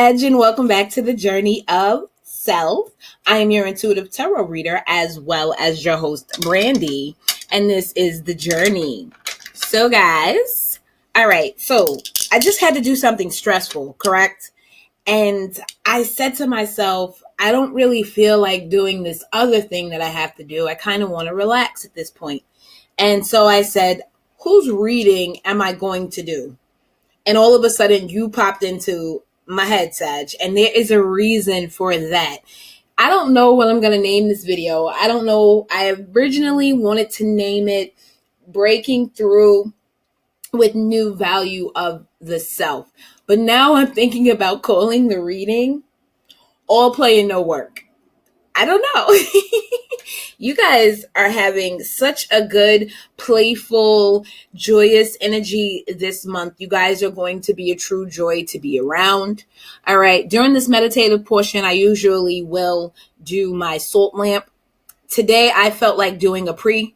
Sag, and welcome back to the Journey of Self. I am your intuitive tarot reader as well as your host, Brandy, and this is The Journey. So, guys, all right, so I just had to do something stressful, correct? And I said to myself, I don't really feel like doing this other thing that I have to do. I kind of want to relax at this point. And so I said, whose reading am I going to do? And all of a sudden you popped into my head, Sag, and there is a reason for that. I don't know what I'm going to name this video. I don't know. I originally wanted to name it Breaking Through with New Value of the Self. But now I'm thinking about calling the reading All Play and No Work. I don't know. You guys are having such a good, playful, joyous energy this month. You guys are going to be a true joy to be around. All right. During this meditative portion, I usually will do my salt lamp. Today, I felt like doing a pre-spread,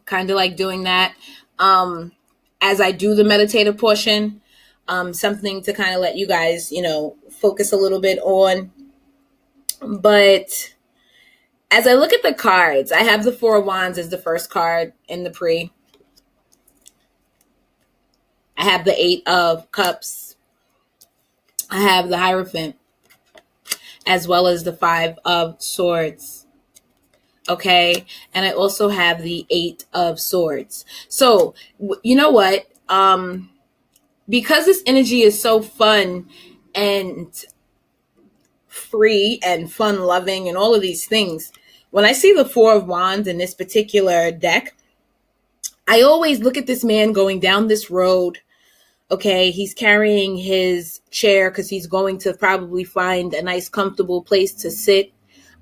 kind of like doing that. As I do the meditative portion, something to kind of let you guys, focus a little bit on. But as I look at the cards, I have the Four of Wands as the first card in the pre. I have the Eight of Cups. I have the Hierophant, as well as the Five of Swords. Okay. And I also have the Eight of Swords. So, you know what? Because this energy is so fun and free and fun loving and all of these things, when I see the Four of Wands in this particular deck, I always look at this man going down this road. Okay, he's carrying his chair because he's going to probably find a nice comfortable place to sit.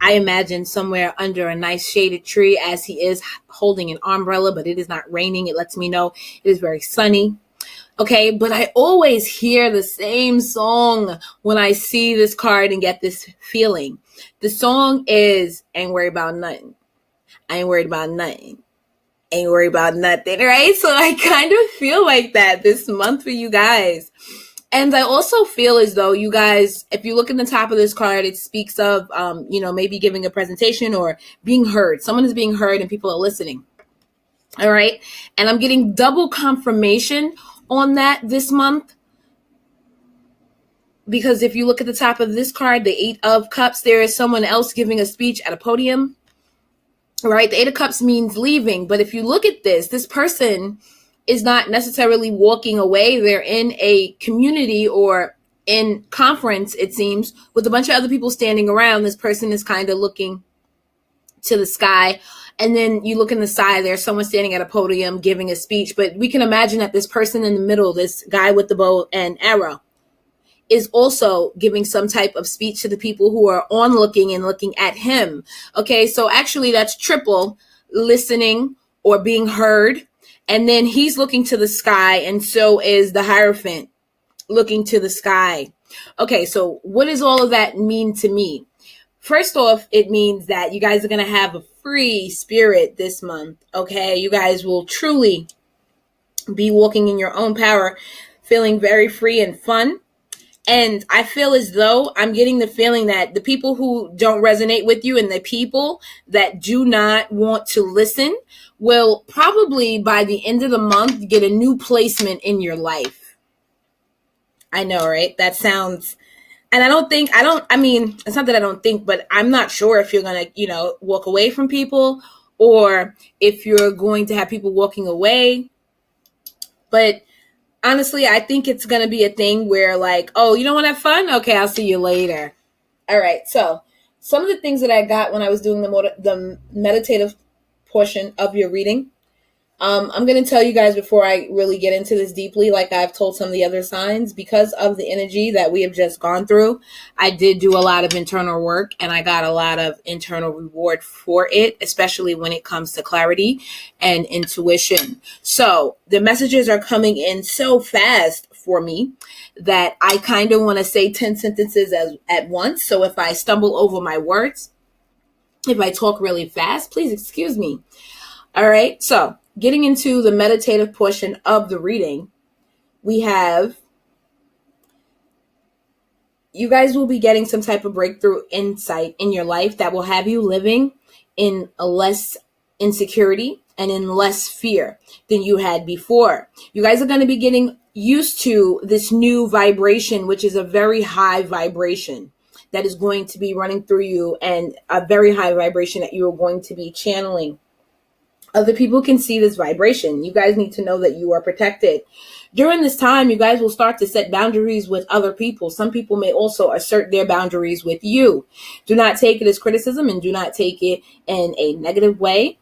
I imagine somewhere under a nice shaded tree, as he is holding an umbrella, but it is not raining. It lets me know it is very sunny. Okay, but I always hear the same song when I see this card and get this feeling. The song is Ain't Worried About Nothing. I ain't worried about nothing. Ain't worried about nothing, right? So I kind of feel like that this month for you guys. And I also feel as though you guys, if you look at the top of this card, it speaks of, maybe giving a presentation or being heard. Someone is being heard and people are listening. All right. And I'm getting double confirmation on that this month, because if you look at the top of this card, the Eight of Cups, there is someone else giving a speech at a podium, right? The Eight of Cups means leaving. But if you look at this person is not necessarily walking away. They're in a community or in conference, it seems, with a bunch of other people standing around. This person is kind of looking to the sky. And then you look in the side, there's someone standing at a podium giving a speech. But we can imagine that this person in the middle, this guy with the bow and arrow, is also giving some type of speech to the people who are looking at him. Okay, so actually that's triple listening or being heard. And then he's looking to the sky, and so is the Hierophant looking to the sky. Okay, so what does all of that mean to me? First off, it means that you guys are going to have a free spirit this month, okay? You guys will truly be walking in your own power, feeling very free and fun. And I feel as though I'm getting the feeling that the people who don't resonate with you and the people that do not want to listen will probably by the end of the month get a new placement in your life. I know, right? That sounds... And it's not that I don't think, but I'm not sure if you're going to, walk away from people or if you're going to have people walking away. But honestly, I think it's going to be a thing where like, oh, you don't want to have fun? Okay, I'll see you later. All right. So some of the things that I got when I was doing the meditative portion of your reading, I'm going to tell you guys before I really get into this deeply, like I've told some of the other signs, because of the energy that we have just gone through, I did do a lot of internal work and I got a lot of internal reward for it, especially when it comes to clarity and intuition. So the messages are coming in so fast for me that I kind of want to say 10 sentences at once. So if I stumble over my words, if I talk really fast, please excuse me. All right. So getting into the meditative portion of the reading, we have you guys will be getting some type of breakthrough insight in your life that will have you living in a less insecurity and in less fear than you had before. You guys are going to be getting used to this new vibration, which is a very high vibration that is going to be running through you, and a very high vibration that you are going to be channeling. Other people can see this vibration. You guys need to know that you are protected. During this time, you guys will start to set boundaries with other people. Some people may also assert their boundaries with you. Do not take it as criticism, and do not take it in a negative way.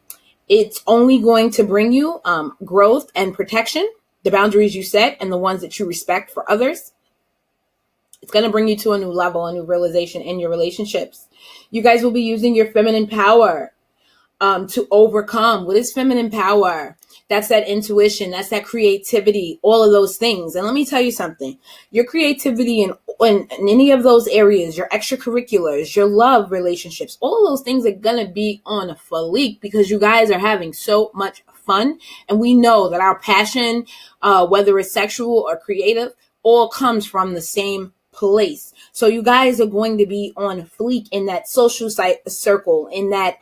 It's only going to bring you growth and protection, the boundaries you set and the ones that you respect for others. It's going to bring you to a new level, a new realization in your relationships. You guys will be using your feminine power to overcome. What is feminine power? That's that intuition. That's that creativity, all of those things. And let me tell you something. Your creativity in any of those areas, your extracurriculars, your love relationships, all of those things are going to be on a fleek because you guys are having so much fun. And we know that our passion, whether it's sexual or creative, all comes from the same place. So you guys are going to be on fleek in that social circle, in that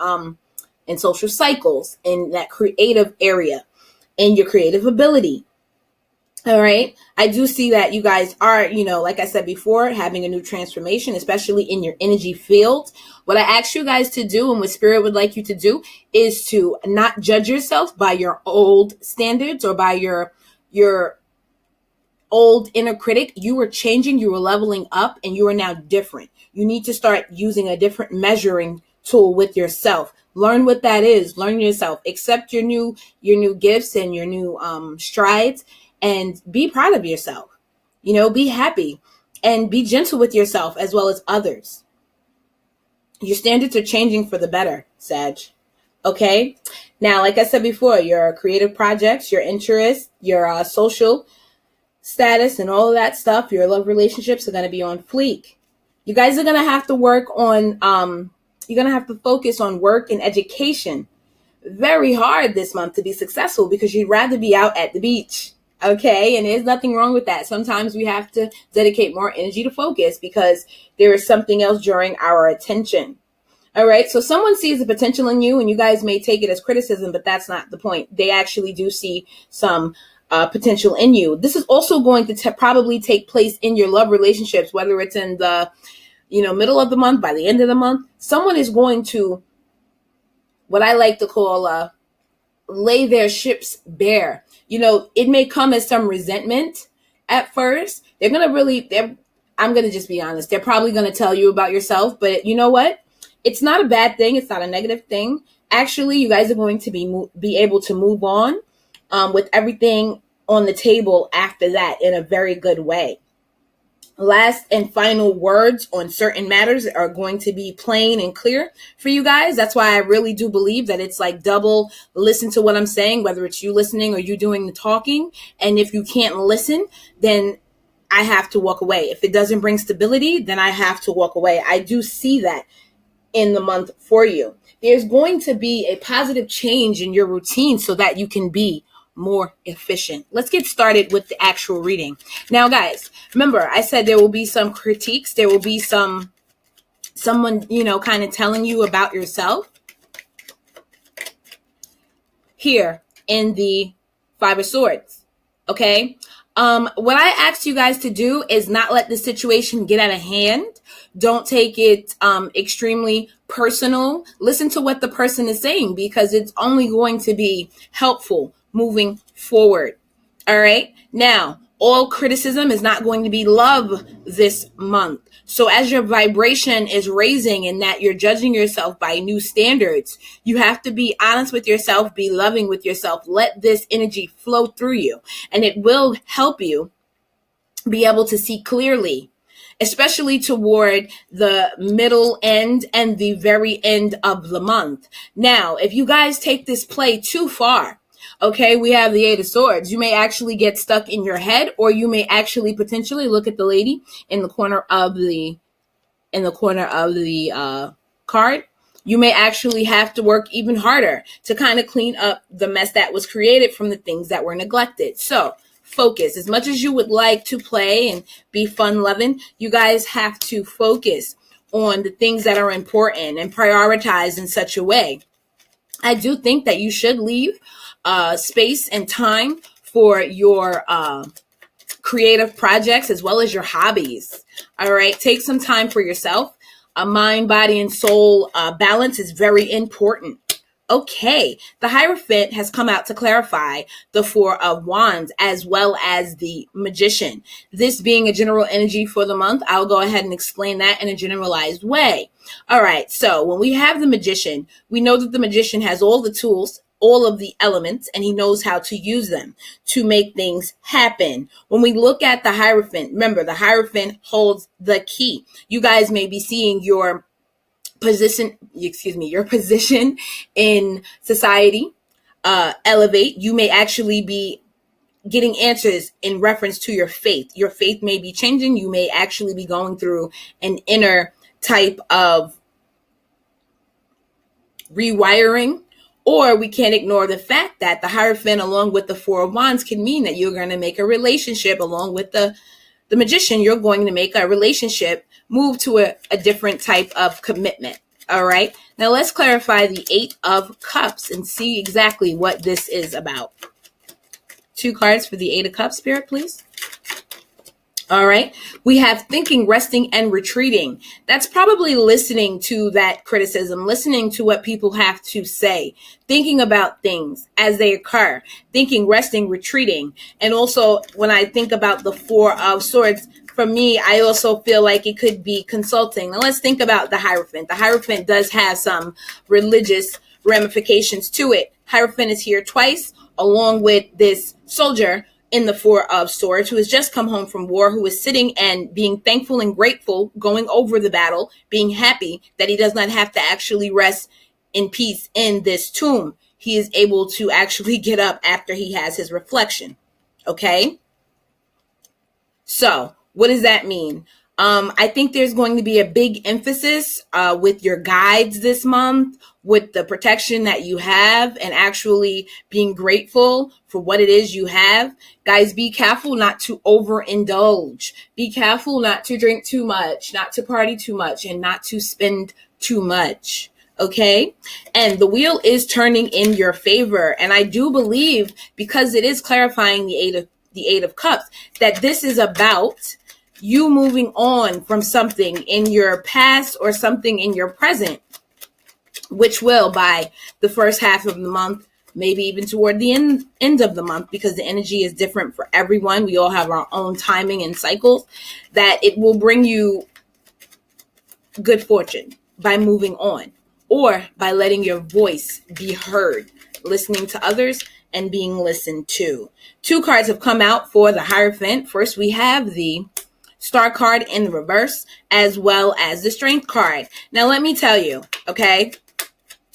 in social cycles, in that creative area, in your creative ability. All right. I do see that you guys are, like I said before, having a new transformation, especially in your energy field. What I ask you guys to do, and what Spirit would like you to do, is to not judge yourself by your old standards or by your old inner critic. You were changing, you were leveling up, and you are now different. You need to start using a different measuring tool with yourself. Learn what that is. Learn yourself. Accept your new gifts and your new strides, and be proud of yourself. Be happy and be gentle with yourself as well as others. Your standards are changing for the better, Sag. Okay? Now, like I said before, your creative projects, your interests, your social status, and all of that stuff, your love relationships are going to be on fleek. You guys are going to have to work on you're going to have to focus on work and education very hard this month to be successful, because you'd rather be out at the beach. Okay. And there's nothing wrong with that. Sometimes we have to dedicate more energy to focus because there is something else drawing our attention. All right. So someone sees the potential in you, and you guys may take it as criticism, but that's not the point. They actually do see some potential in you. This is also going to probably take place in your love relationships, whether it's in the middle of the month, by the end of the month. Someone is going to, what I like to call, lay their ships bare. It may come as some resentment at first. I'm going to just be honest. They're probably going to tell you about yourself, but you know what? It's not a bad thing. It's not a negative thing. Actually, you guys are going to be able to move on with everything on the table after that in a very good way. Last and final words on certain matters are going to be plain and clear for you guys. That's why I really do believe that it's like double listen to what I'm saying, whether it's you listening or you doing the talking. And if you can't listen, then I have to walk away. If it doesn't bring stability, then I have to walk away. I do see that in the month for you. There's going to be a positive change in your routine so that you can be more efficient. Let's get started with the actual reading. Now, guys, remember, I said there will be some critiques. There will be someone, kind of telling you about yourself here in the Five of Swords. Okay. What I asked you guys to do is not let the situation get out of hand. Don't take it extremely personal. Listen to what the person is saying, because it's only going to be helpful moving forward. All right. Now, all criticism is not going to be love this month. So as your vibration is raising and that you're judging yourself by new standards, you have to be honest with yourself, be loving with yourself. Let this energy flow through you, and it will help you be able to see clearly, especially toward the middle end and the very end of the month. Now, if you guys take this play too far, okay, we have the Eight of Swords. You may actually get stuck in your head, or you may actually potentially look at the lady in the corner of the card. You may actually have to work even harder to kind of clean up the mess that was created from the things that were neglected. So focus. As much as you would like to play and be fun loving, you guys have to focus on the things that are important and prioritize in such a way. I do think that you should leave space and time for your creative projects as well as your hobbies. All right. Take some time for yourself. Mind, body, and soul balance is very important. Okay, the Hierophant has come out to clarify the Four of Wands as well as the Magician. This being a general energy for the month, I'll go ahead and explain that in a generalized way. All right, so when we have the Magician, we know that the Magician has all the tools, all of the elements, and he knows how to use them to make things happen. When we look at the Hierophant, remember, the Hierophant holds the key. You guys may be seeing your position in society elevate. You may actually be getting answers in reference to your faith. Your faith may be changing. You may actually be going through an inner type of rewiring. Or we can't ignore the fact that the Hierophant along with the Four of Wands can mean that you're going to make a relationship along with the Magician. You're going to make a relationship move to a different type of commitment. All right. Now let's clarify the Eight of Cups and see exactly what this is about. 2 cards for the Eight of Cups, Spirit, please. All right. We have thinking, resting, and retreating. That's probably listening to that criticism, listening to what people have to say, thinking about things as they occur, thinking, resting, retreating. And also when I think about the Four of Swords, for me, I also feel like it could be consulting. Now let's think about the Hierophant. The Hierophant does have some religious ramifications to it. Hierophant is here twice, along with this soldier in the Four of Swords who has just come home from war, who is sitting and being thankful and grateful, going over the battle, being happy that he does not have to actually rest in peace in this tomb. He is able to actually get up after he has his reflection. Okay? So, what does that mean? I think there's going to be a big emphasis with your guides this month, with the protection that you have and actually being grateful for what it is you have. Guys, be careful not to overindulge. Be careful not to drink too much, not to party too much, and not to spend too much. Okay? And the wheel is turning in your favor. And I do believe, because it is clarifying the Eight of Cups, that this is about you moving on from something in your past or something in your present, which will, by the first half of the month, maybe even toward the end of the month, because the energy is different for everyone. We all have our own timing and cycles, that it will bring you good fortune by moving on or by letting your voice be heard, listening to others and being listened to. 2 cards have come out for the Hierophant. First, we have the Star card in the reverse, as well as the Strength card. Now, let me tell you, okay,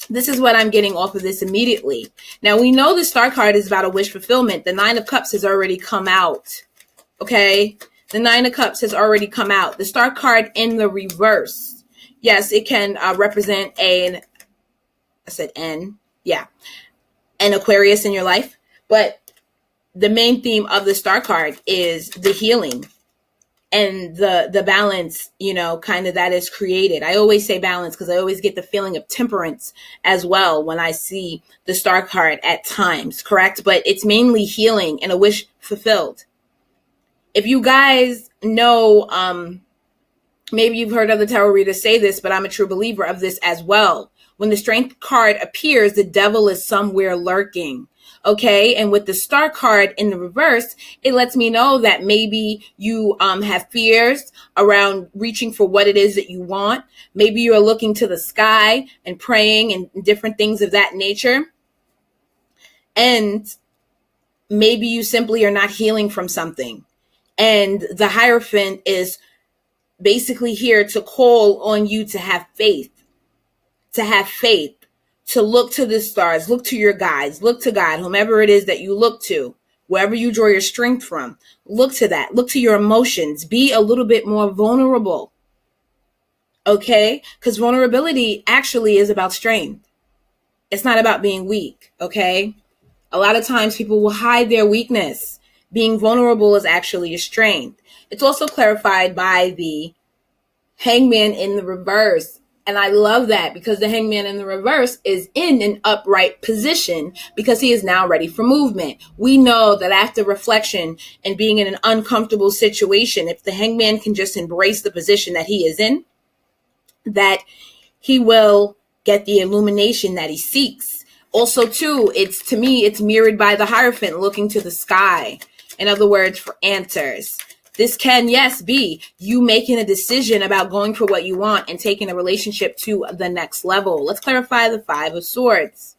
this is what I'm getting off of this immediately. Now, we know the Star card is about a wish fulfillment. The 9 of Cups has already come out, okay? The 9 of Cups has already come out. The Star card in the reverse, yes, it can represent an Aquarius in your life. But the main theme of the Star card is the healing and the balance, kind of that is created. I always say balance because I always get the feeling of temperance as well when I see the Star card at times, correct? But it's mainly healing and a wish fulfilled. If you guys know, maybe you've heard other tarot readers say this, but I'm a true believer of this as well. When the Strength card appears, the devil is somewhere lurking. Okay. And with the Star card in the reverse, it lets me know that maybe you have fears around reaching for what it is that you want. Maybe you're looking to the sky and praying and different things of that nature. And maybe you simply are not healing from something. And the Hierophant is basically here to call on you to have faith, to look to the stars, look to your guides, look to God, whomever it is that you look to, wherever you draw your strength from, look to that, look to your emotions, be a little bit more vulnerable. Okay? Because vulnerability actually is about strength. It's not about being weak. Okay? A lot of times people will hide their weakness Being vulnerable is actually a strength. It's also clarified by the Hangman in the reverse. And I love that because the Hangman in the reverse is in an upright position because he is now ready for movement. We know that after reflection and being in an uncomfortable situation, if the Hangman can just embrace the position that he is in, that he will get the illumination that he seeks. Also, too, to me, it's mirrored by the Hierophant looking to the sky. In other words, for answers. This can, yes, be you making a decision about going for what you want and taking a relationship to the next level. Let's clarify the Five of Swords.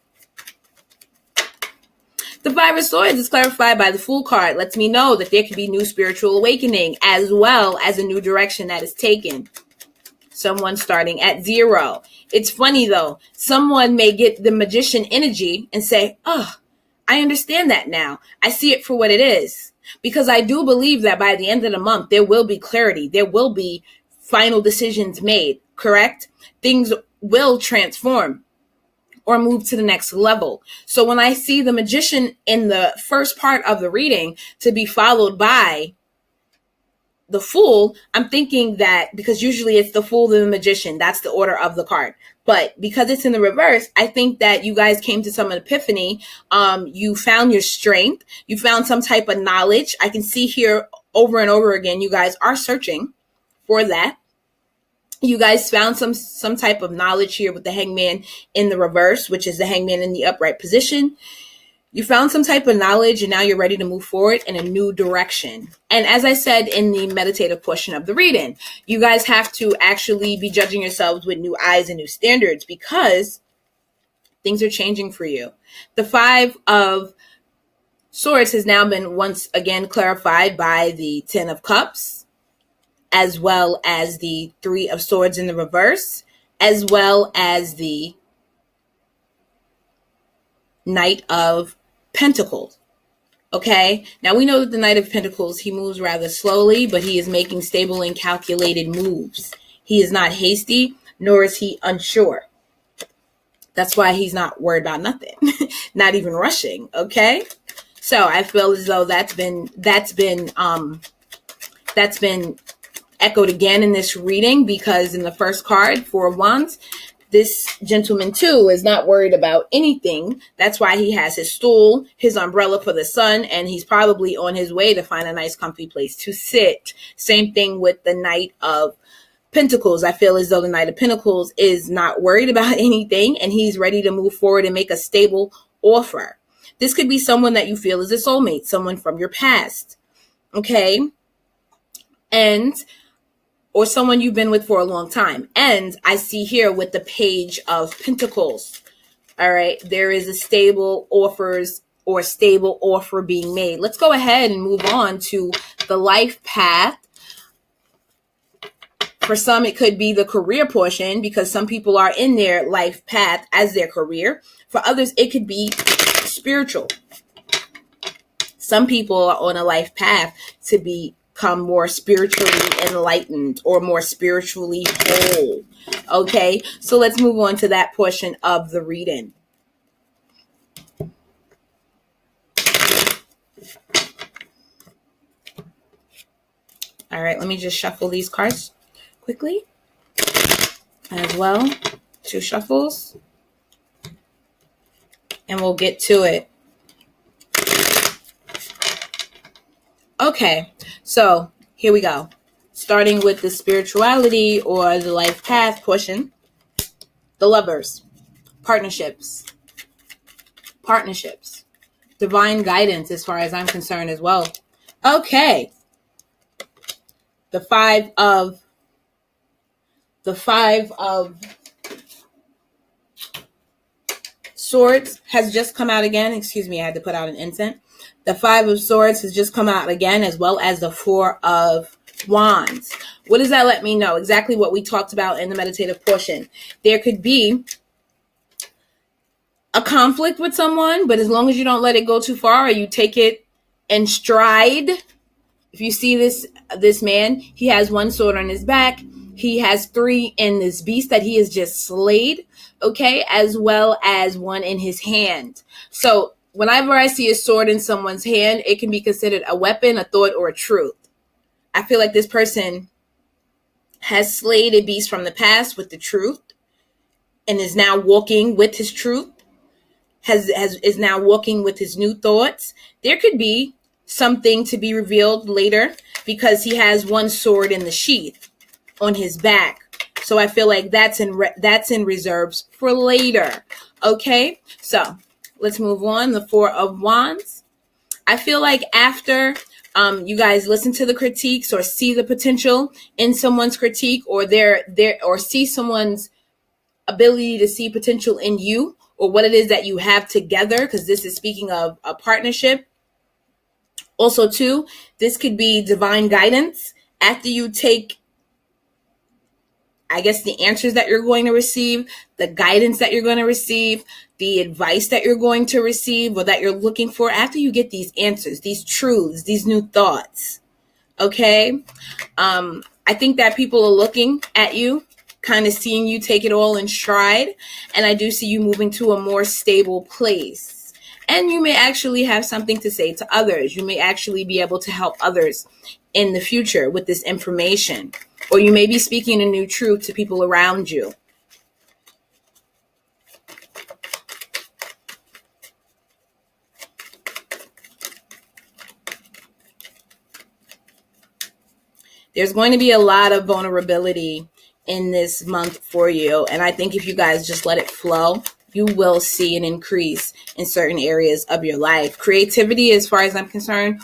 The Five of Swords is clarified by the Fool card. Lets me know that there could be new spiritual awakening as well as a new direction that is taken. Someone starting at 0. It's funny, though. Someone may get the Magician energy and say, oh, I understand that now. I see it for what it is. Because I do believe that by the end of the month, there will be clarity. There will be final decisions made, correct? Things will transform or move to the next level. So when I see the Magician in the first part of the reading to be followed by the Fool, I'm thinking that because usually it's the Fool and the Magician. That's the order of the card. But because it's in the reverse, I think that you guys came to some epiphany. You found your strength. You found some type of knowledge. I can see here over and over again, you guys are searching for that. You guys found some type of knowledge here with the Hangman in the reverse, which is the Hangman in the upright position. You found some type of knowledge and now you're ready to move forward in a new direction. And as I said in the meditative portion of the reading, you guys have to actually be judging yourselves with new eyes and new standards because things are changing for you. The Five of Swords has now been once again clarified by the Ten of Cups, as well as the Three of Swords in the reverse, as well as the Knight of Pentacles. Okay, now we know that the Knight of Pentacles, he moves rather slowly, but he is making stable and calculated moves. He is not hasty, nor is he unsure. That's why he's not worried about nothing, not even rushing. Okay, so I feel as though that's been echoed again in this reading because in the first card, Four of Wands, this gentleman, too, is not worried about anything. That's why he has his stool, his umbrella for the sun, and he's probably on his way to find a nice, comfy place to sit. Same thing with the Knight of Pentacles. I feel as though the Knight of Pentacles is not worried about anything, and he's ready to move forward and make a stable offer. This could be someone that you feel is a soulmate, someone from your past, okay? Or someone you've been with for a long time. And I see here with the Page of Pentacles, all right, there is a stable offer being made. Let's go ahead and move on to the life path. For some, it could be the career portion because some people are in their life path as their career. For others, it could be spiritual. Some people are on a life path to become more spiritually enlightened or more spiritually whole. Okay, so let's move on to that portion of the reading. All right, let me just shuffle these cards quickly as well. 2 shuffles. And we'll get to it. Okay, so here we go. Starting with the spirituality or the life path portion. The Lovers. Partnerships. Divine guidance as far as I'm concerned as well. Okay. The five of Swords has just come out again. Excuse me, I had to put out an incense. The 5 of Swords has just come out again, as well as the 4 of Wands. What does that let me know? Exactly what we talked about in the meditative portion. There could be a conflict with someone, but as long as you don't let it go too far or you take it in stride. If you see this man, he has 1 sword on his back. He has 3 in this beast that he has just slayed, okay, as well as 1 in his hand. So whenever I see a sword in someone's hand, it can be considered a weapon, a thought, or a truth. I feel like this person has slayed a beast from the past with the truth and is now walking with his truth, is now walking with his new thoughts. There could be something to be revealed later because he has one sword in the sheath on his back. So I feel like that's in reserves for later. Okay, so let's move on. The Four of Wands. I feel like after you guys listen to the critiques or see the potential in someone's critique, or or see someone's ability to see potential in you or what it is that you have together, because this is speaking of a partnership. Also, too, this could be divine guidance after you take, I guess, the answers that you're going to receive, the guidance that you're going to receive, the advice that you're going to receive or that you're looking for after you get these answers, these truths, these new thoughts. Okay. I think that people are looking at you, kind of seeing you take it all in stride. And I do see you moving to a more stable place. And you may actually have something to say to others. You may actually be able to help others in the future with this information. Or you may be speaking a new truth to people around you. There's going to be a lot of vulnerability in this month for you. And I think if you guys just let it flow, you will see an increase in certain areas of your life. Creativity, as far as I'm concerned,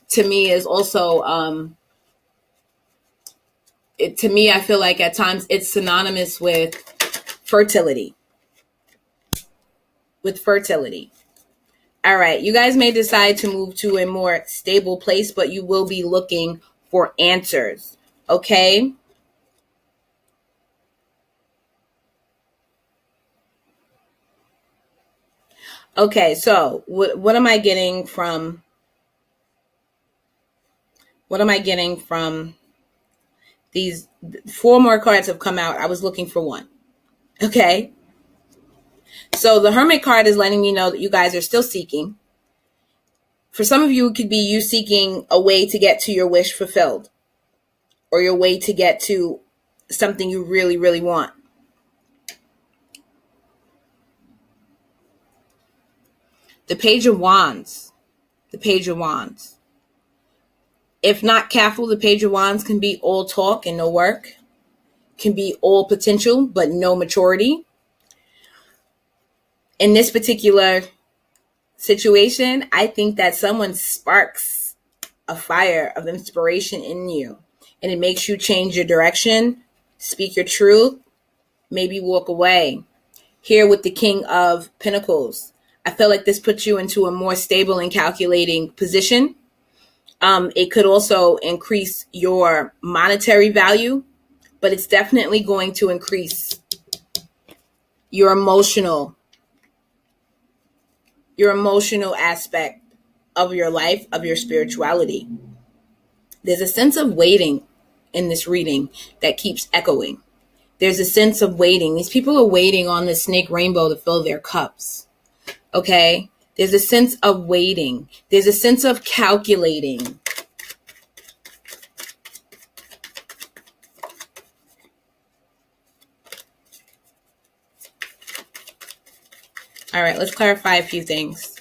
to me is also, to me, I feel like at times it's synonymous with fertility. All right. You guys may decide to move to a more stable place, but you will be looking for answers. Okay. Okay. So what am I getting from these? 4 more cards have come out. I was looking for one. Okay. So the Hermit card is letting me know that you guys are still seeking. For some of you, it could be you seeking a way to get to your wish fulfilled, or your way to get to something you really, really want. The Page of Wands. If not careful, the Page of Wands can be all talk and no work. Can be all potential, but no maturity. In this particular situation, I think that someone sparks a fire of inspiration in you, and it makes you change your direction, speak your truth, maybe walk away. Here with the King of Pentacles, I feel like this puts you into a more stable and calculating position. It could also increase your monetary value, but it's definitely going to increase your emotional aspect of your life, of your spirituality. There's a sense of waiting in this reading that keeps echoing. There's a sense of waiting. These people are waiting on the snake rainbow to fill their cups. Okay? There's a sense of waiting. There's a sense of calculating. All right, let's clarify a few things.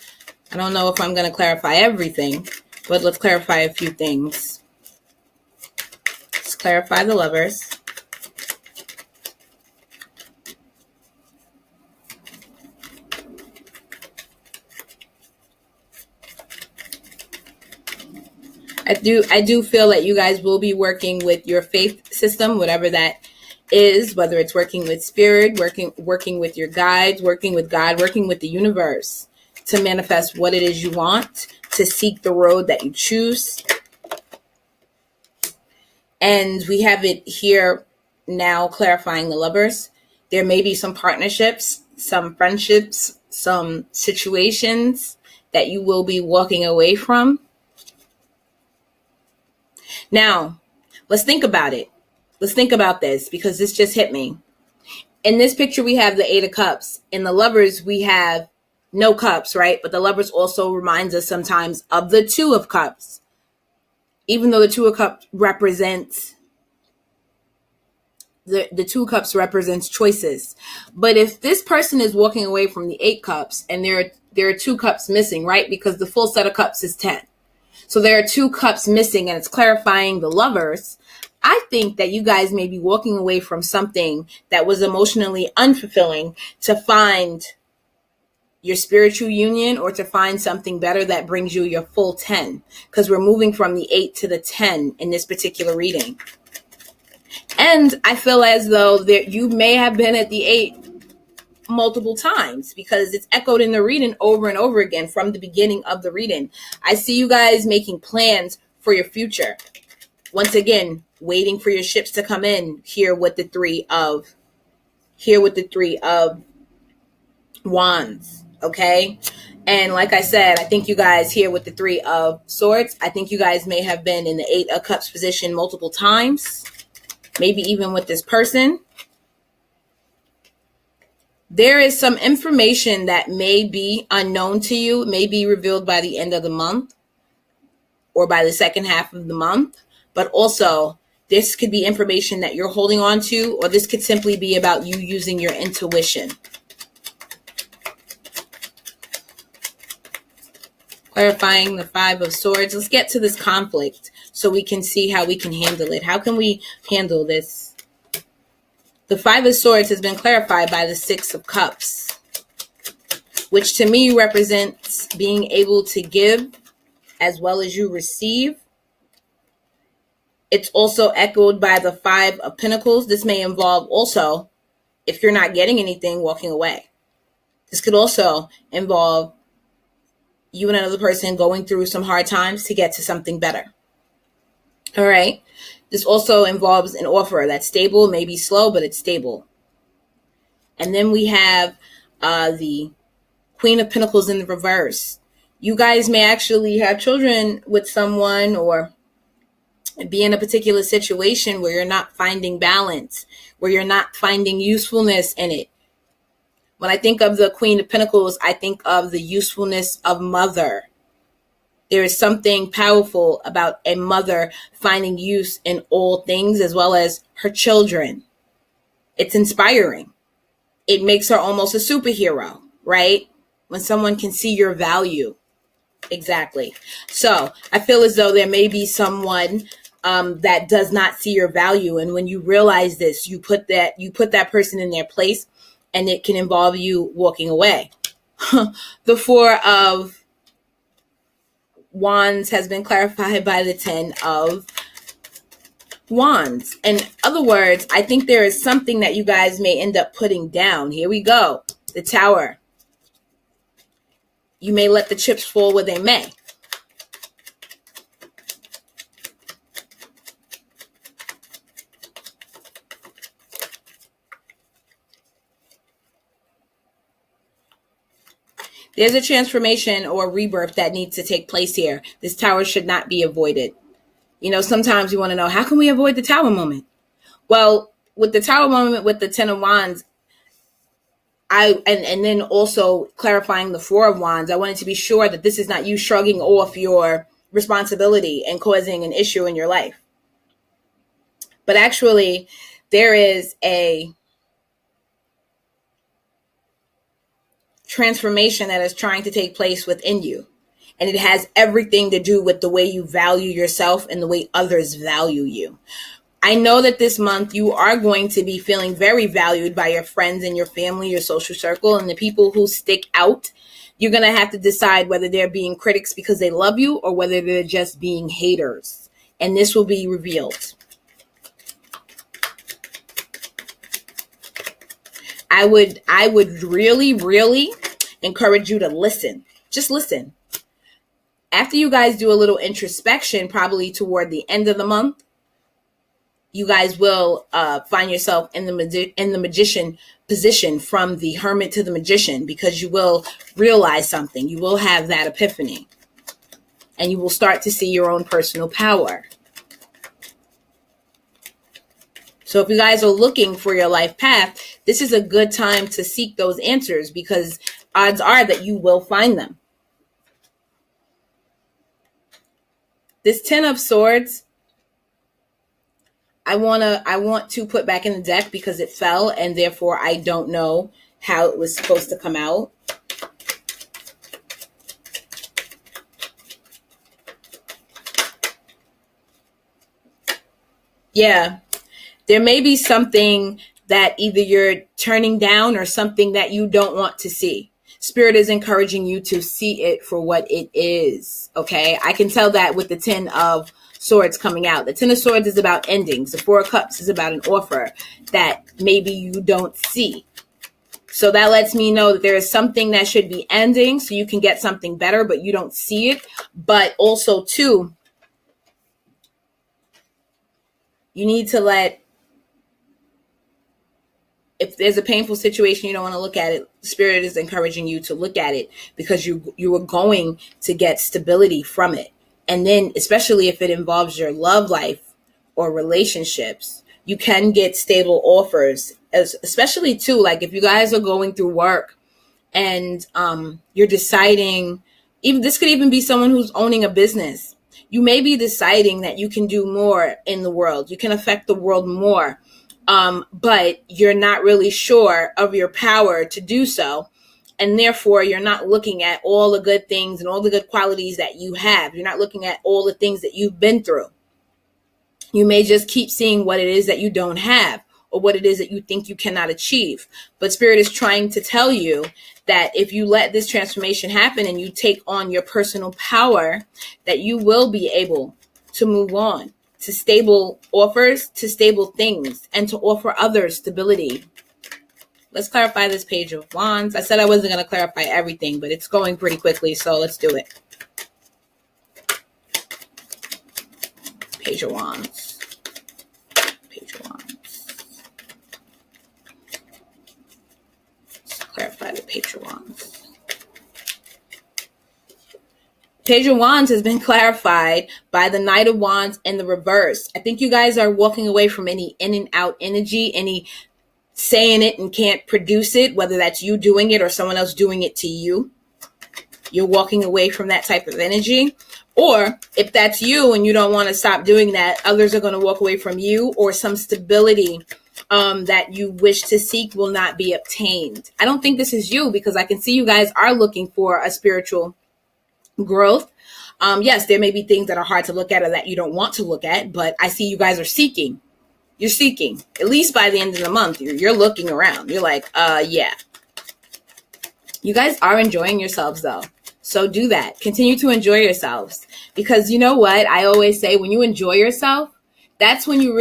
I don't know if I'm going to clarify everything, but let's clarify a few things. Let's clarify the Lovers. I do feel that you guys will be working with your faith system, whatever that is, whether it's working with spirit, working with your guides, working with God, working with the universe to manifest what it is you want, to seek the road that you choose. And we have it here now clarifying the Lovers. There may be some partnerships, some friendships, some situations that you will be walking away from. Now, let's think about it. Let's think about this, because this just hit me. In this picture, we have the 8 of Cups. In the Lovers, we have no cups, right? But the Lovers also reminds us sometimes of the Two of Cups, even though the Two of Cups represents the Two of Cups represents choices. But if this person is walking away from the Eight Cups and there are two cups missing, right? Because the full set of cups is 10. So there are two cups missing and it's clarifying the Lovers. I think that you guys may be walking away from something that was emotionally unfulfilling to find your spiritual union or to find something better that brings you your full 10. Because we're moving from the 8 to the 10 in this particular reading. And I feel as though that you may have been at the 8 multiple times because it's echoed in the reading over and over again from the beginning of the reading. I see you guys making plans for your future. Once again, waiting for your ships to come in here with the three of Wands. Okay. And like I said, I think you guys here with the Three of Swords, I think you guys may have been in the Eight of Cups position multiple times. Maybe even with this person. There is some information that may be unknown to you, may be revealed by the end of the month or by the second half of the month. But also, this could be information that you're holding on to, or this could simply be about you using your intuition. Clarifying the Five of Swords. Let's get to this conflict so we can see how we can handle it. How can we handle this? The Five of Swords has been clarified by the Six of Cups, which to me represents being able to give as well as you receive. It's also echoed by the Five of Pentacles. This may involve also, if you're not getting anything, walking away. This could also involve you and another person going through some hard times to get to something better. All right. This also involves an offer that's stable, maybe slow, but it's stable. And then we have the Queen of Pentacles in the reverse. You guys may actually have children with someone or be in a particular situation where you're not finding balance, where you're not finding usefulness in it. When I think of the Queen of Pentacles, I think of the usefulness of mother. There is something powerful about a mother finding use in all things as well as her children. It's inspiring. It makes her almost a superhero, right? When someone can see your value. Exactly. So I feel as though there may be someone that does not see your value. And when you realize this, you put that person in their place, and it can involve you walking away. The Four of Wands has been clarified by the Ten of Wands. In other words, I think there is something that you guys may end up putting down. Here we go. The Tower. You may let the chips fall where they may. There's a transformation or rebirth that needs to take place here. This Tower should not be avoided. You know, sometimes you want to know, how can we avoid the Tower moment? Well, with the Tower moment, with the Ten of Wands, and then also clarifying the Four of Wands, I wanted to be sure that this is not you shrugging off your responsibility and causing an issue in your life. But actually, there is a transformation that is trying to take place within you. And it has everything to do with the way you value yourself and the way others value you. I know that this month you are going to be feeling very valued by your friends and your family, your social circle, and the people who stick out. You're going to have to decide whether they're being critics because they love you or whether they're just being haters. And this will be revealed. I would really, really encourage you to listen. Just listen. After you guys do a little introspection, probably toward the end of the month, you guys will find yourself in the magician position, from the hermit to the magician, because you will realize something. You will have that epiphany, and you will start to see your own personal power. So if you guys are looking for your life path, this is a good time to seek those answers, because odds are that you will find them. This Ten of Swords, I want to put back in the deck because it fell, and therefore I don't know how it was supposed to come out. Yeah, there may be something that either you're turning down or something that you don't want to see. Spirit is encouraging you to see it for what it is. Okay, I can tell that with the Ten of Swords coming out. The Ten of Swords is about endings. The Four of Cups is about an offer that maybe you don't see. So that lets me know that there is something that should be ending so you can get something better, but you don't see it. But also, too, you need to let, if there's a painful situation, you don't want to look at it. Spirit is encouraging you to look at it because you are going to get stability from it. And then, especially if it involves your love life or relationships, you can get stable offers, especially too, like if you guys are going through work and you're deciding, even this could even be someone who's owning a business. You may be deciding that you can do more in the world. You can affect the world more, but you're not really sure of your power to do so. And therefore, you're not looking at all the good things and all the good qualities that you have. You're not looking at all the things that you've been through. You may just keep seeing what it is that you don't have or what it is that you think you cannot achieve. But Spirit is trying to tell you that if you let this transformation happen and you take on your personal power, that you will be able to move on to stable offers, to stable things, and to offer others stability. Let's clarify this Page of Wands. I said I wasn't going to clarify everything, but it's going pretty quickly, so let's do it. Page of Wands. Page of Wands. Let's clarify the Page of Wands. Page of Wands has been clarified by the Knight of Wands in the reverse. I think you guys are walking away from any in and out energy, any saying it and can't produce it, whether that's you doing it or someone else doing it to you. You're walking away from that type of energy. Or if that's you and you don't want to stop doing that, others are going to walk away from you, or some stability that you wish to seek will not be obtained. I don't think this is you, because I can see you guys are looking for a spiritual growth. Yes, there may be things that are hard to look at or that you don't want to look at, but I see you guys are seeking. You're seeking, at least by the end of the month. You're looking around. You're like, yeah. You guys are enjoying yourselves, though. So do that. Continue to enjoy yourselves. Because you know what? I always say, when you enjoy yourself, that's when you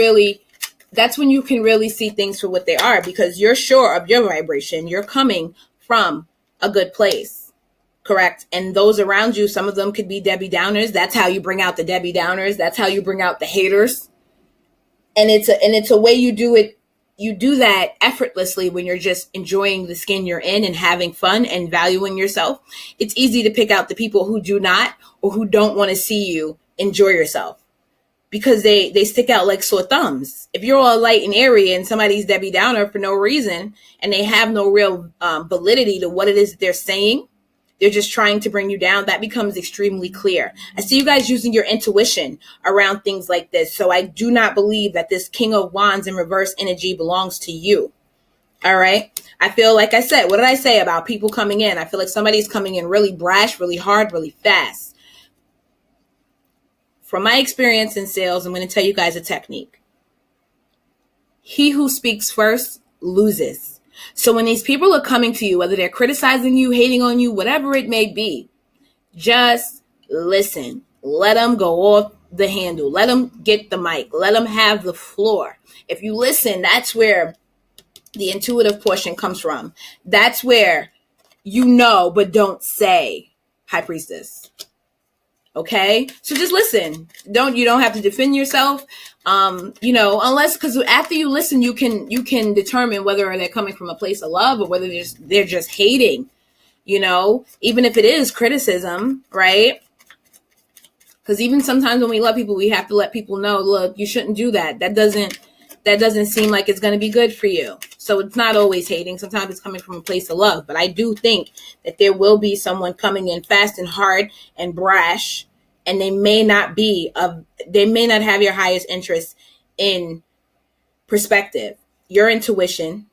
can really see things for what they are, because you're sure of your vibration. You're coming from a good place. Correct? And those around you, some of them could be Debbie Downers. That's how you bring out the Debbie Downers. That's how you bring out the haters. And it's a way you do it. You do that effortlessly when you're just enjoying the skin you're in and having fun and valuing yourself. It's easy to pick out the people who do not, or who don't want to see you enjoy yourself, because they stick out like sore thumbs. If you're all light and airy and somebody's Debbie Downer for no reason, and they have no real validity to what it is that they're saying, they're just trying to bring you down, that becomes extremely clear. I see you guys using your intuition around things like this. So I do not believe that this King of Wands in reverse energy belongs to you. All right. I feel, like I said, what did I say about people coming in? I feel like somebody's coming in really brash, really hard, really fast. From my experience in sales, I'm going to tell you guys a technique. He who speaks first loses. So when these people are coming to you, whether they're criticizing you, hating on you, whatever it may be, just listen. Let them go off the handle. Let them get the mic. Let them have the floor. If you listen, that's where the intuitive portion comes from. That's where you know, but don't say, High Priestess. Okay? So just listen. You don't have to defend yourself. Unless, because after you listen, you can determine whether they're coming from a place of love or whether they're just hating, even if it is criticism, right? Because even sometimes when we love people, we have to let people know, look, you shouldn't do that. That that doesn't seem like it's going to be good for you. So it's not always hating. Sometimes it's coming from a place of love. But I do think that there will be someone coming in fast and hard and brash, and they may not have your highest interest in perspective. Your intuition,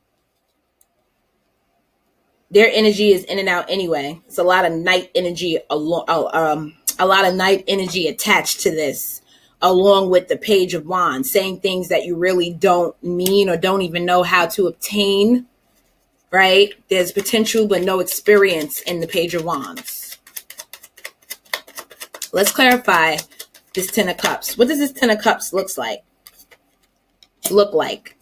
their energy is in and out anyway. It's a lot of night energy, a lot of night energy attached to this, along with the Page of Wands, saying things that you really don't mean or don't even know how to obtain, right? There's potential but no experience in the Page of Wands. Let's clarify this Ten of Cups. What does this Ten of Cups look like? The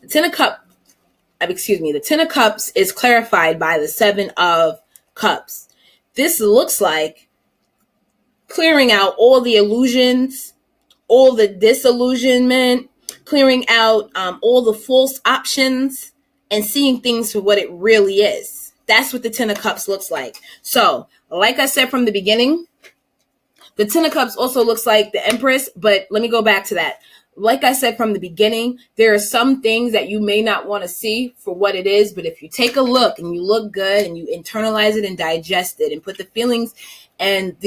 Ten of Cups is clarified by the Seven of Cups. This looks like clearing out all the illusions, all the disillusionment, clearing out all the false options, and seeing things for what it really is. That's what the Ten of Cups looks like. So, like I said from the beginning, the Ten of Cups also looks like the Empress, but let me go back to that. Like I said from the beginning, there are some things that you may not want to see for what it is, but if you take a look and you look good and you internalize it and digest it and put the feelings and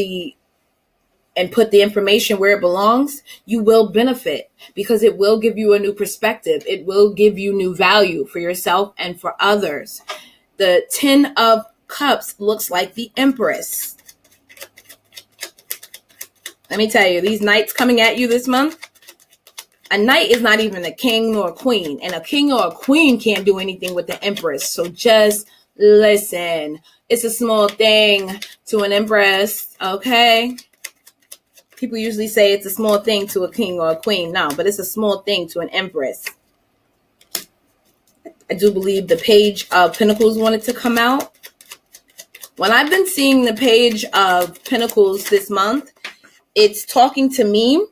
put the information where it belongs, you will benefit, because it will give you a new perspective. It will give you new value for yourself and for others. The Ten of Cups looks like the Empress. Let me tell you, these knights coming at you this month, a knight is not even a king nor a queen, and a king or a queen can't do anything with the Empress. So just listen. It's a small thing to an Empress, okay? People usually say it's a small thing to a king or a queen. No, but it's a small thing to an Empress. I do believe the Page of Pentacles wanted to come out. When I've been seeing the Page of Pentacles this month, it's talking to me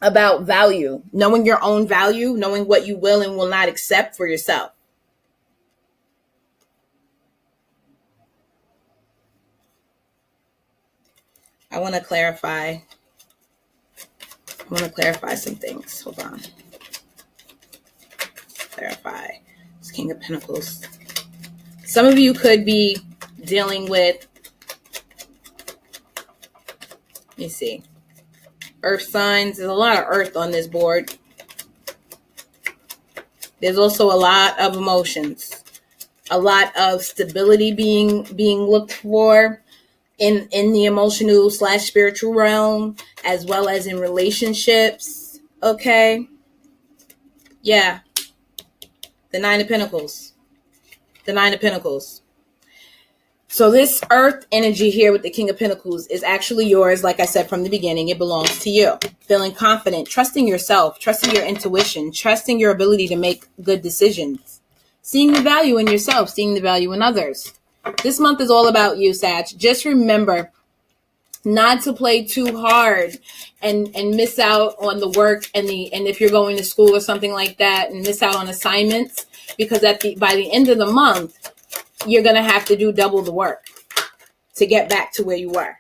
about value, knowing your own value, knowing what you will and will not accept for yourself. I want to clarify some things. Hold on. Clarify. It's King of Pentacles. Some of you could be dealing with, let me see, earth signs. There's a lot of earth on this board. There's also a lot of emotions, a lot of stability being looked for in the emotional / spiritual realm, as well as in relationships. Okay. Yeah. The Nine of Pentacles. The Nine of Pentacles. So this earth energy here with the King of Pentacles is actually yours. Like I said from the beginning, it belongs to you. Feeling confident, trusting yourself, trusting your intuition, trusting your ability to make good decisions, seeing the value in yourself, seeing the value in others. This month is all about you, Sag. Just remember not to play too hard and miss out on the work and if you're going to school or something like that, and miss out on assignments, because by the end of the month, you're going to have to do double the work to get back to where you were.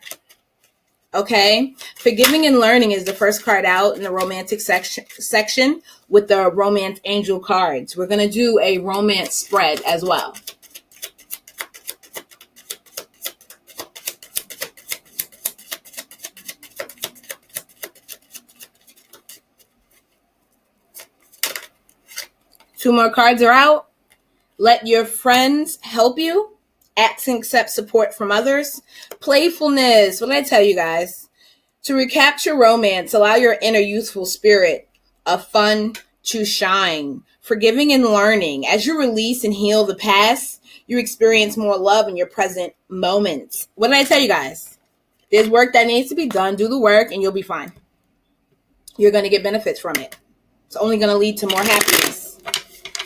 Okay? Forgiving and learning is the first card out in the romantic section with the romance angel cards. We're going to do a romance spread as well. Two more cards are out. Let your friends help you. Ask and accept support from others. Playfulness. What did I tell you guys? To recapture romance, allow your inner youthful spirit of fun to shine. Forgiving and learning. As you release and heal the past, you experience more love in your present moments. What did I tell you guys? There's work that needs to be done. Do the work and you'll be fine. You're going to get benefits from it. It's only going to lead to more happiness.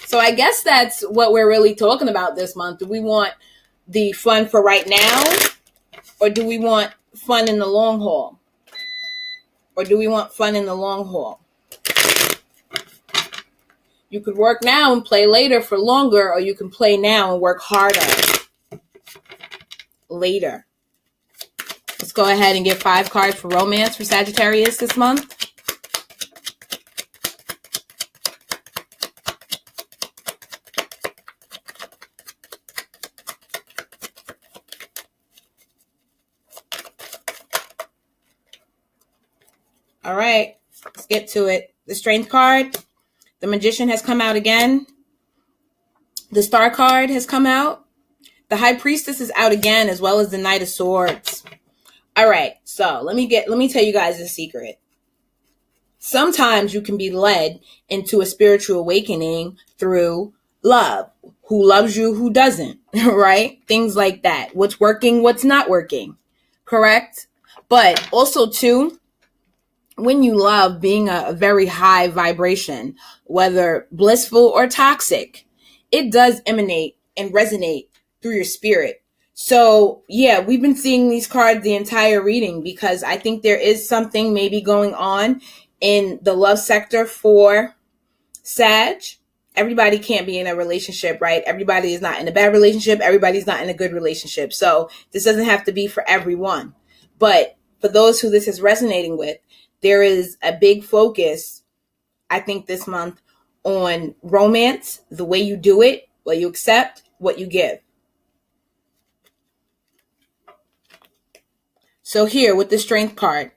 So I guess that's what we're really talking about this month. Do we want the fun for right now? Or do we want fun in the long haul? You could work now and play later for longer, or you can play now and work harder later. Let's go ahead and get 5 cards for romance for Sagittarius this month. All right, let's get to it. The Strength card, the Magician has come out again. The Star card has come out. The High Priestess is out again, as well as the Knight of Swords. All right, so let me tell you guys a secret. Sometimes you can be led into a spiritual awakening through love. Who loves you, who doesn't, right? Things like that. What's working, what's not working, correct? But also, too, when you love, being a very high vibration, whether blissful or toxic, it does emanate and resonate through your spirit. So, yeah, we've been seeing these cards the entire reading because I think there is something maybe going on in the love sector for Sag. Everybody can't be in a relationship, right? Everybody is not in a bad relationship. Everybody's not in a good relationship. So this doesn't have to be for everyone. But for those who this is resonating with, there is a big focus, I think, this month on romance, the way you do it, what you accept, what you give. So here with the Strength card.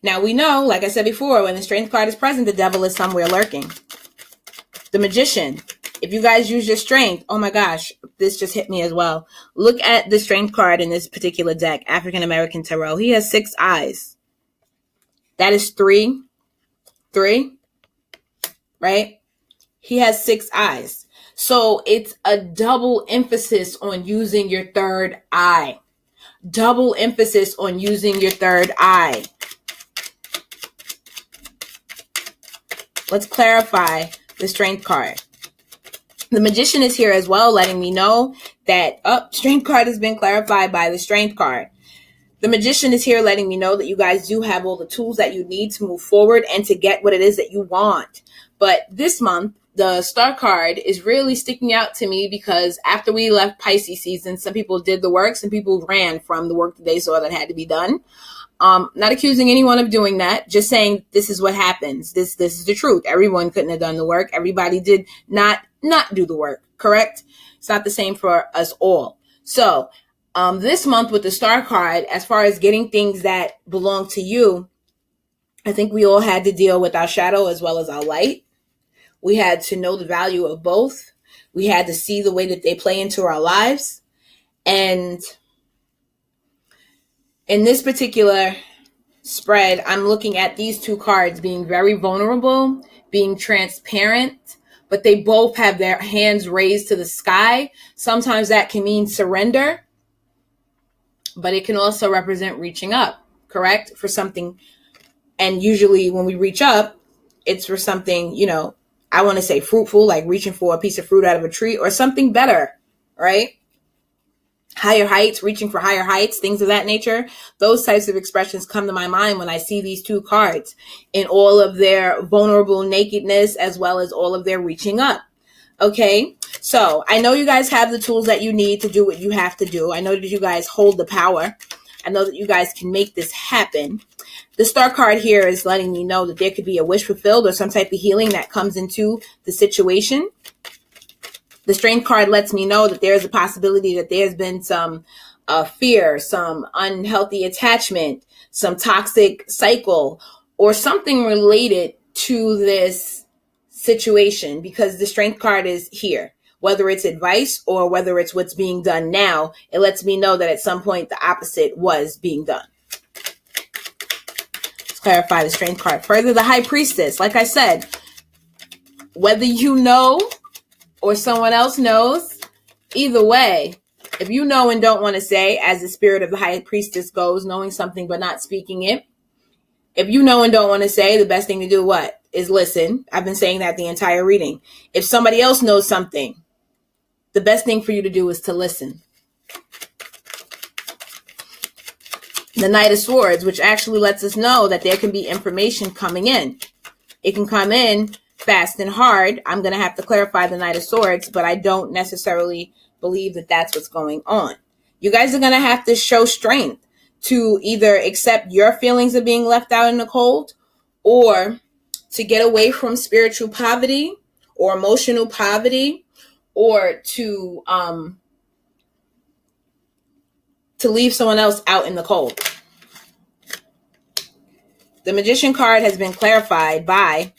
Now we know, like I said before, when the Strength card is present, the devil is somewhere lurking. The Magician. If you guys use your strength, oh my gosh, this just hit me as well. Look at the Strength card in this particular deck, African American Tarot. He has 6 eyes. That is 3, right? He has 6 eyes. So it's a double emphasis on using your third eye. Double emphasis on using your third eye. Let's clarify the Strength card. The Magician is here as well, letting me know that Strength card has been clarified by the Strength card. The Magician is here letting me know that you guys do have all the tools that you need to move forward and to get what it is that you want. But this month, the Star card is really sticking out to me because after we left Pisces season, some people did the work, some people ran from the work that they saw that had to be done. Not accusing anyone of doing that, just saying this is what happens. This is the truth. Everyone couldn't have done the work. Everybody did not do the work, correct? It's not the same for us all. So this month with the Star card, as far as getting things that belong to you, I think we all had to deal with our shadow as well as our light. We had to know the value of both. We had to see the way that they play into our lives. And in this particular spread, I'm looking at these 2 cards being very vulnerable, being transparent, but they both have their hands raised to the sky. Sometimes that can mean surrender, but it can also represent reaching up, correct? For something. And usually when we reach up, it's for something, I want to say fruitful, like reaching for a piece of fruit out of a tree or something better, right? Higher heights, reaching for higher heights, things of that nature. Those types of expressions come to my mind when I see these 2 cards in all of their vulnerable nakedness as well as all of their reaching up. Okay, so I know you guys have the tools that you need to do what you have to do. I know that you guys hold the power. I know that you guys can make this happen. The Star card here is letting me know that there could be a wish fulfilled or some type of healing that comes into the situation. The Strength card lets me know that there's a possibility that there's been some fear, some unhealthy attachment, some toxic cycle, or something related to this situation because the Strength card is here. Whether it's advice or whether it's what's being done now, it lets me know that at some point the opposite was being done. Let's clarify the Strength card further. The High Priestess, like I said, whether you know or someone else knows, either way, if you know and don't want to say, as the spirit of the High Priestess goes, knowing something but not speaking it, if you know and don't want to say, the best thing to do what? Is listen. I've been saying that the entire reading. If somebody else knows something, the best thing for you to do is to listen. The Knight of Swords, which actually lets us know that there can be information coming in. It can come in fast and hard. I'm going to have to clarify the Knight of Swords, but I don't necessarily believe that that's what's going on. You guys are going to have to show strength to either accept your feelings of being left out in the cold or to get away from spiritual poverty or emotional poverty or to leave someone else out in the cold. The Magician card has been clarified by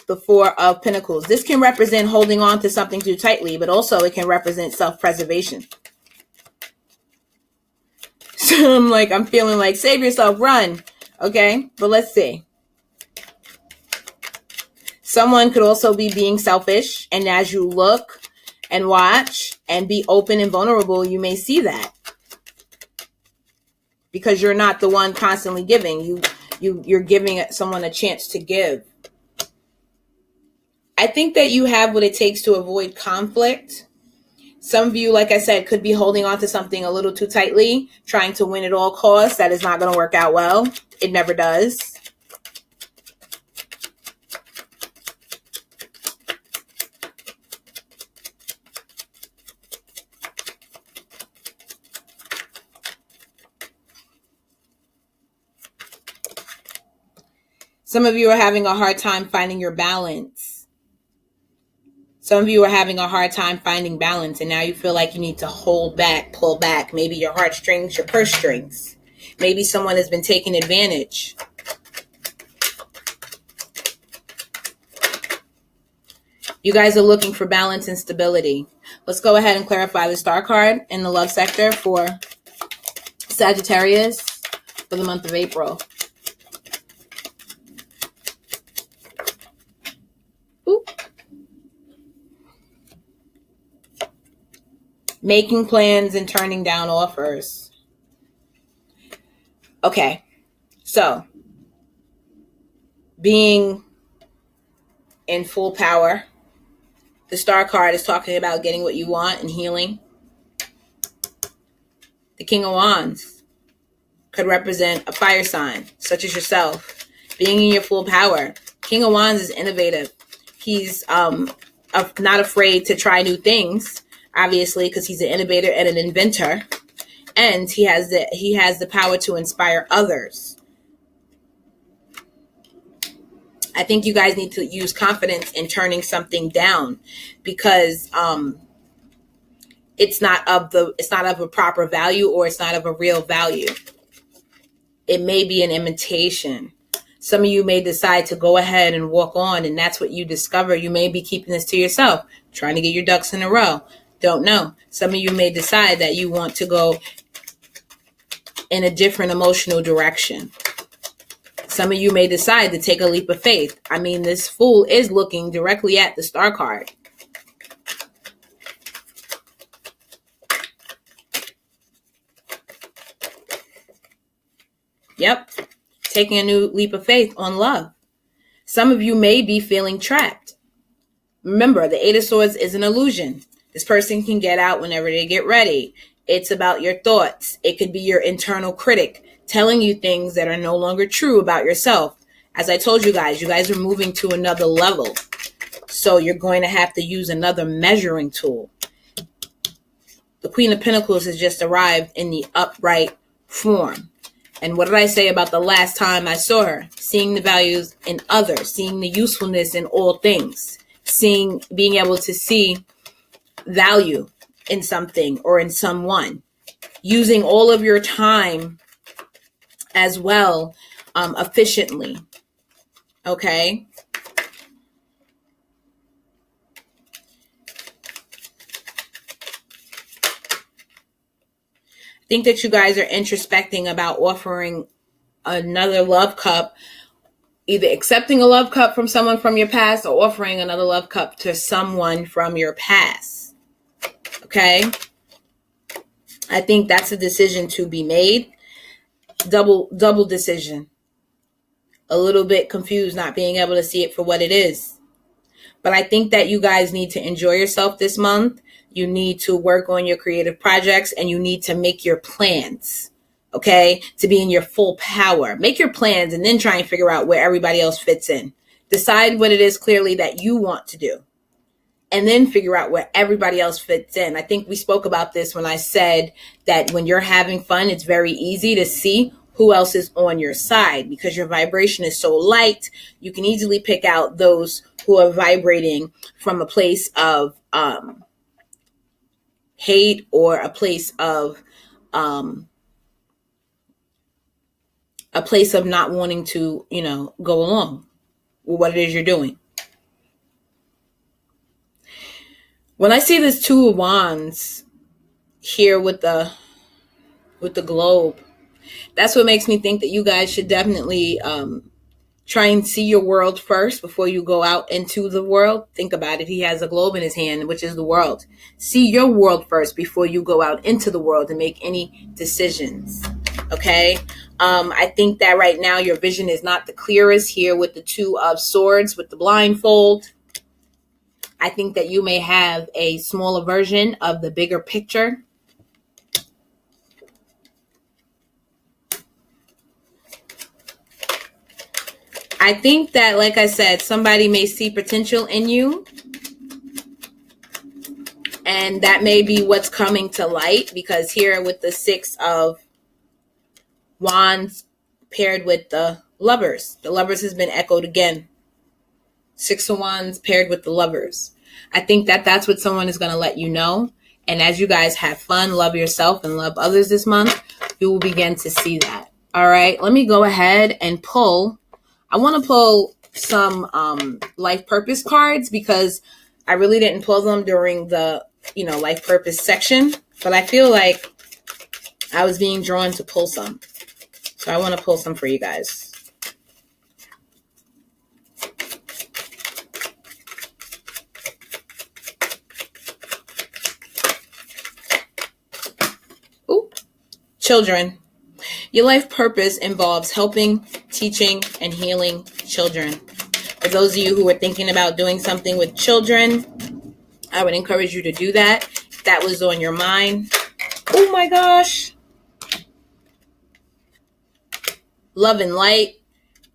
the Four of Pentacles. This can represent holding on to something too tightly, but also it can represent self-preservation. So I'm feeling like, save yourself, run. Okay, but let's see. Someone could also be being selfish, and as you look and watch and be open and vulnerable, you may see that. Because you're not the one constantly giving. You're giving someone a chance to give. I think that you have what it takes to avoid conflict. Some of you, like I said, could be holding on to something a little too tightly, trying to win at all costs. That is not going to work out well. It never does. Some of you are having a hard time finding your balance. Some of you are having a hard time finding balance, and now you feel like you need to hold back, pull back. Maybe your heartstrings, your purse strings. Maybe someone has been taking advantage. You guys are looking for balance and stability. Let's go ahead and clarify the star card in the love sector for Sagittarius for the month of April. Making plans and turning down offers. Okay, so being in full power. The star card is talking about getting what you want and healing. The King of Wands could represent a fire sign, such as yourself. Being in your full power. King of Wands is innovative. He's not afraid to try new things, obviously, because he's an innovator and an inventor. And he has the power to inspire others. I think you guys need to use confidence in turning something down, because it's not of a proper value, or it's not of a real value. It may be an imitation. Some of you may decide to go ahead and walk on, and that's what you discover. You may be keeping this to yourself, trying to get your ducks in a row. Don't know. Some of you may decide that you want to go in a different emotional direction. Some of you may decide to take a leap of faith. I mean, this Fool is looking directly at the star card. Yep. Taking a new leap of faith on love. Some of you may be feeling trapped. Remember, the Eight of Swords is an illusion. This person can get out whenever they get ready. It's about your thoughts. It could be your internal critic telling you things that are no longer true about yourself. As I told you guys are moving to another level. So you're going to have to use another measuring tool. The Queen of Pentacles has just arrived in the upright form. And what did I say about the last time I saw her? Seeing the values in others, seeing the usefulness in all things, being able to see value in something or in someone, using all of your time as well, efficiently. Okay. I think that you guys are introspecting about offering another love cup, either accepting a love cup from someone from your past or offering another love cup to someone from your past. Okay. I think that's a decision to be made. Double decision. A little bit confused, not being able to see it for what it is. But I think that you guys need to enjoy yourself this month. You need to work on your creative projects, and you need to make your plans, okay, to be in your full power. Make your plans and then try and figure out where everybody else fits in. Decide what it is clearly that you want to do, and then figure out where everybody else fits in. I think we spoke about this when I said that when you're having fun, it's very easy to see who else is on your side, because your vibration is so light. You can easily pick out those who are vibrating from a place of hate or a place of a place of not wanting to, go along with what it is you're doing. When I see this Two of Wands here with the globe, that's what makes me think that you guys should definitely try and see your world first before you go out into the world. Think about it. He has a globe in his hand, which is the world. See your world first before you go out into the world and make any decisions. Okay? I think that right now your vision is not the clearest here with the Two of Swords, with the blindfold. I think that you may have a smaller version of the bigger picture. I think that, like I said, somebody may see potential in you. And that may be what's coming to light, because here with the Six of Wands paired with the Lovers has been echoed again. Six of Wands paired with the Lovers. I think that that's what someone is going to let you know. And as you guys have fun, love yourself and love others this month, you will begin to see that. All right, let me go ahead and pull. I want to pull some life purpose cards, because I really didn't pull them during the, life purpose section, but I feel like I was being drawn to pull some. So I want to pull some for you guys. Ooh, children. Your life purpose involves helping, teaching, and healing children. For those of you who are thinking about doing something with children, I would encourage you to do that. If that was on your mind. Oh my gosh. Love and light.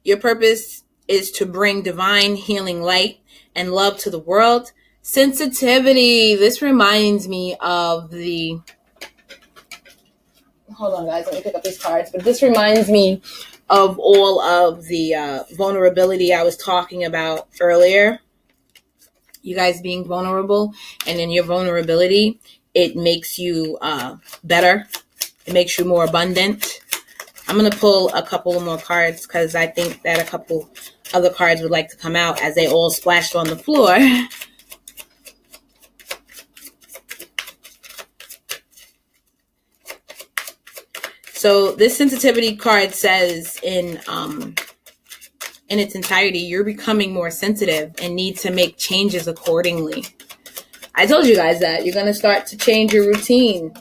Your purpose is to bring divine healing light and love to the world. Sensitivity. This reminds me of the... Hold on, guys. Let me pick up these cards. But this reminds me of all of the vulnerability I was talking about earlier. You guys being vulnerable. And in your vulnerability, it makes you better. It makes you more abundant. I'm going to pull a couple of more cards, because I think that a couple other cards would like to come out as they all splashed on the floor. So this sensitivity card says in its entirety, you're becoming more sensitive and need to make changes accordingly. I told you guys that you're going to start to change your routine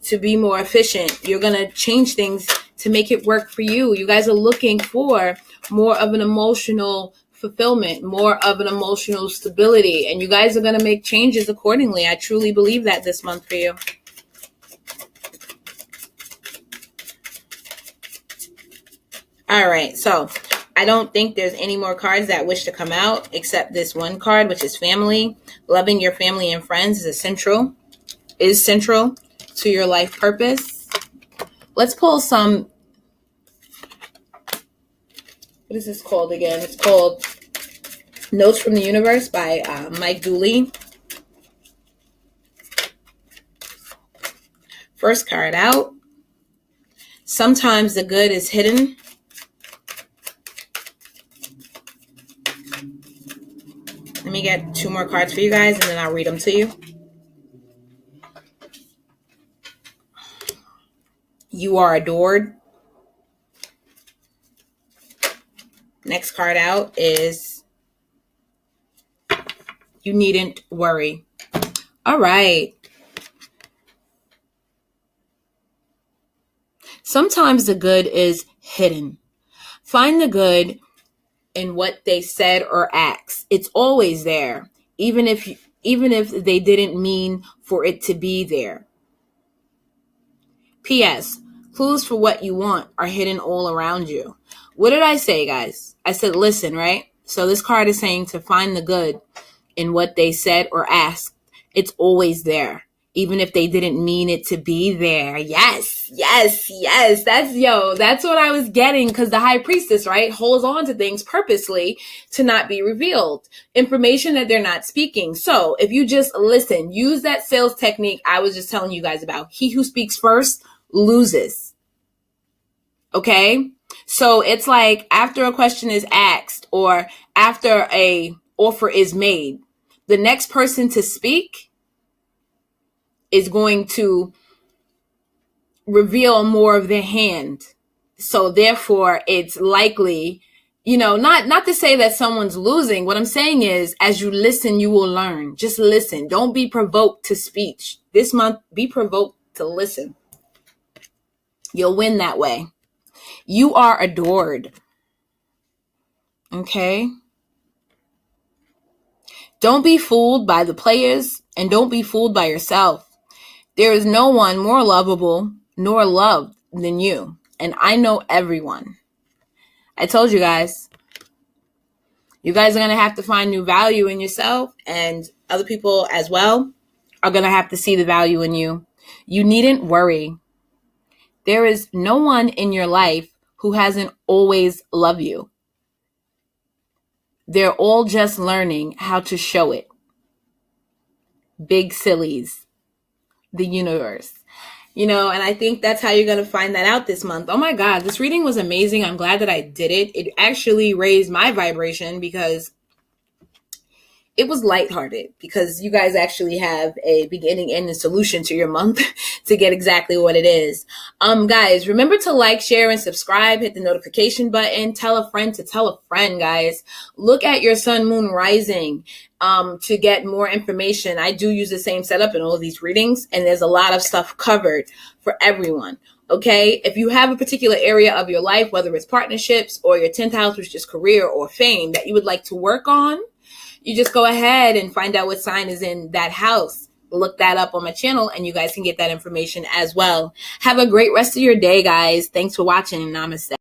to be more efficient. You're going to change things to make it work for you. You guys are looking for more of an emotional fulfillment, more of an emotional stability, and you guys are going to make changes accordingly. I truly believe that this month for you. All right, so I don't think there's any more cards that wish to come out except this one card, which is family. Loving your family and friends is central to your life purpose. Let's pull some. What is this called again? It's called Notes from the Universe by Mike Dooley. First card out. Sometimes the good is hidden. Let me get two more cards for you guys, and then I'll read them to you. You are adored. Next card out is you needn't worry. All right. Sometimes the good is hidden. Find the good in what they said or asked. It's always there, even if they didn't mean for it to be there. P.S. Clues for what you want are hidden all around you. What did I say, guys? I said listen, right? So this card is saying to find the good in what they said or asked. It's always there, even if they didn't mean it to be there. Yes, yes, yes. That's what I was getting, because the high priestess, right, holds on to things purposely to not be revealed. Information that they're not speaking. So if you just listen, use that sales technique I was just telling you guys about. He who speaks first loses. Okay? So it's like after a question is asked or after a offer is made, the next person to speak is going to reveal more of their hand. So therefore it's likely, not to say that someone's losing. What I'm saying is, as you listen, you will learn. Just listen. Don't be provoked to speech. This month, be provoked to listen. You'll win that way. You are adored. Okay? Don't be fooled by the players, and don't be fooled by yourself. There is no one more lovable nor loved than you. And I know everyone. I told you guys. You guys are going to have to find new value in yourself, and other people as well are going to have to see the value in you. You needn't worry. There is no one in your life who hasn't always loved you. They're all just learning how to show it. Big sillies. The universe. And I think that's how you're going to find that out this month. Oh my God, this reading was amazing. I'm glad that I did it. It actually raised my vibration because it was lighthearted, because you guys actually have a beginning and a solution to your month to get exactly what it is. Guys, remember to like, share, and subscribe. Hit the notification button. Tell a friend to tell a friend, guys. Look at your sun, moon, rising to get more information. I do use the same setup in all of these readings, and there's a lot of stuff covered for everyone. Okay, if you have a particular area of your life, whether it's partnerships or your 10th house, which is career or fame, that you would like to work on, you just go ahead and find out what sign is in that house. Look that up on my channel, and you guys can get that information as well. Have a great rest of your day, guys. Thanks for watching. Namaste.